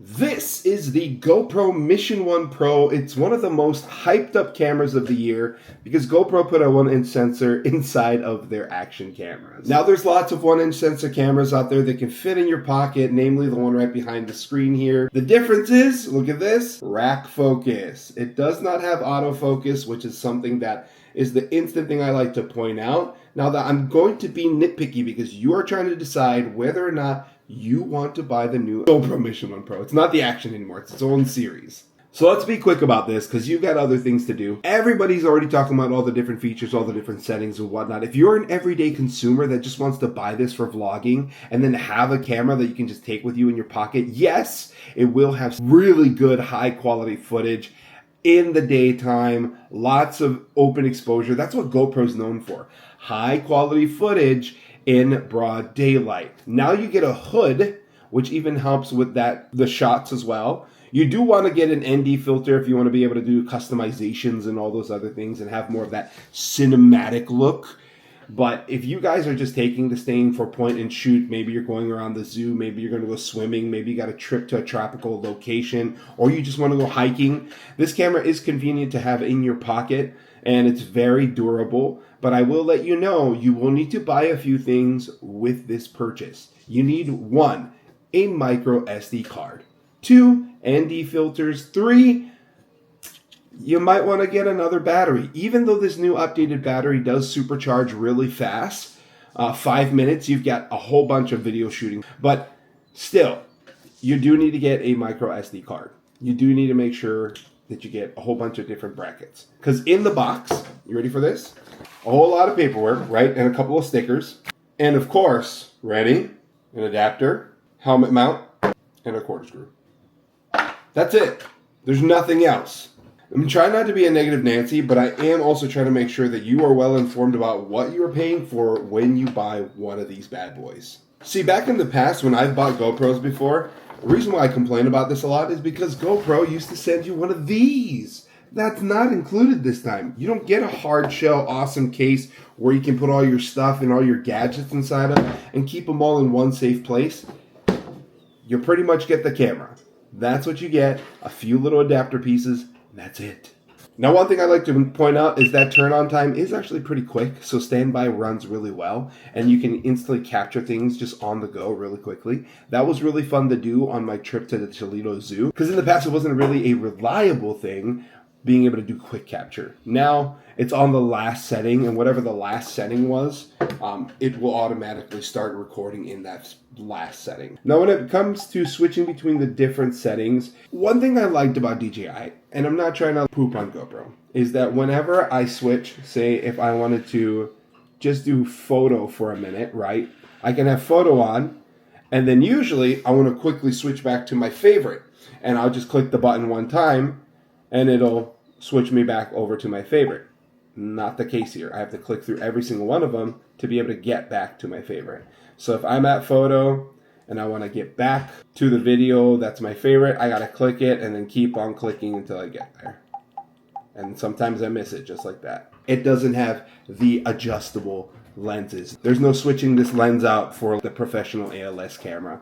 This is the GoPro Mission 1 Pro. It's one of the most hyped up cameras of the year because GoPro put a 1-inch sensor inside of their action cameras. Now there's lots of 1-inch sensor cameras out there that can fit in your pocket, namely the one right behind the screen here. The difference is, look at this, rack focus. It does not have autofocus, which is something that is the instant thing I like to point out. Now that I'm going to be nitpicky because you are trying to decide whether or not you want to buy the new GoPro Mission 1 Pro. It's not the action anymore. It's its own series. So let's be quick about this because you've got other things to do. Everybody's already talking about all the different features, all the different settings and whatnot. If you're an everyday consumer that just wants to buy this for vlogging and then have a camera that you can just take with you in your pocket, yes, it will have really good high quality footage in the daytime, lots of open exposure. That's what GoPro's known for. High quality footage in broad daylight. Now you get a hood, which even helps with the shots as well. You do want to get an ND filter if you want to be able to do customizations and all those other things and have more of that cinematic look. But if you guys are just taking this thing for point and shoot, maybe you're going around the zoo, maybe you're going to go swimming, maybe you got a trip to a tropical location, or you just want to go hiking, this camera is convenient to have in your pocket and it's very durable. But I will let you know, you will need to buy a few things with this purchase. You need 1, a micro SD card. 2, ND filters. 3, you might want to get another battery. Even though this new updated battery does supercharge really fast, 5 minutes, you've got a whole bunch of video shooting. But still, you do need to get a micro SD card. You do need to make sure that you get a whole bunch of different brackets. Because in the box, you ready for this? A whole lot of paperwork, right? And a couple of stickers. And of course, ready? An adapter, helmet mount, and a corkscrew. That's it. There's nothing else. I'm trying not to be a negative Nancy, but I am also trying to make sure that you are well informed about what you are paying for when you buy one of these bad boys. See, back in the past when I've bought GoPros before, the reason why I complain about this a lot is because GoPro used to send you one of these. That's not included this time. You don't get a hard shell awesome case where you can put all your stuff and all your gadgets inside of and keep them all in one safe place. You pretty much get the camera. That's what you get. A few little adapter pieces. That's it. Now, one thing I like to point out is that turn on time is actually pretty quick. So standby runs really well and you can instantly capture things just on the go really quickly. That was really fun to do on my trip to the Toledo Zoo because in the past it wasn't really a reliable thing being able to do quick capture. Now it's on the last setting, and whatever the last setting was, it will automatically start recording in that last setting. Now when it comes to switching between the different settings, one thing I liked about DJI, and I'm not trying to poop on GoPro, is that whenever I switch, say if I wanted to just do photo for a minute, right? I can have photo on, and then usually I want to quickly switch back to my favorite, and I'll just click the button one time, and it'll switch me back over to my favorite. Not the case here. I have to click through every single one of them to be able to get back to my favorite. So if I'm at photo and I want to get back to the video that's my favorite, I got to click it and then keep on clicking until I get there. And sometimes I miss it just like that. It doesn't have the adjustable lenses. There's no switching this lens out for the professional ALS camera.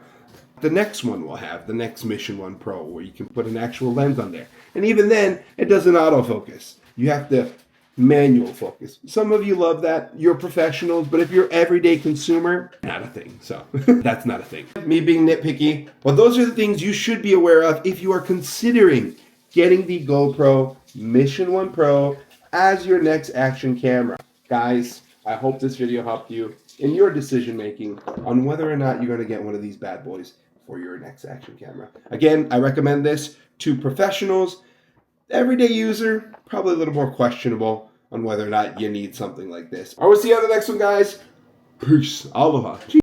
The next one will have, the next Mission 1 Pro, where you can put an actual lens on there. And even then, it doesn't autofocus. You have to manual focus. Some of you love that. You're professionals, but if you're everyday consumer, not a thing. So that's not a thing. Me being nitpicky, well, those are the things you should be aware of if you are considering getting the GoPro Mission 1 Pro as your next action camera. Guys, I hope this video helped you in your decision making on whether or not you're going to get one of these bad boys for your next action camera. Again, I recommend this to professionals. Everyday user, probably a little more questionable on whether or not you need something like this. I will see you on the next one, guys. Peace. Aloha.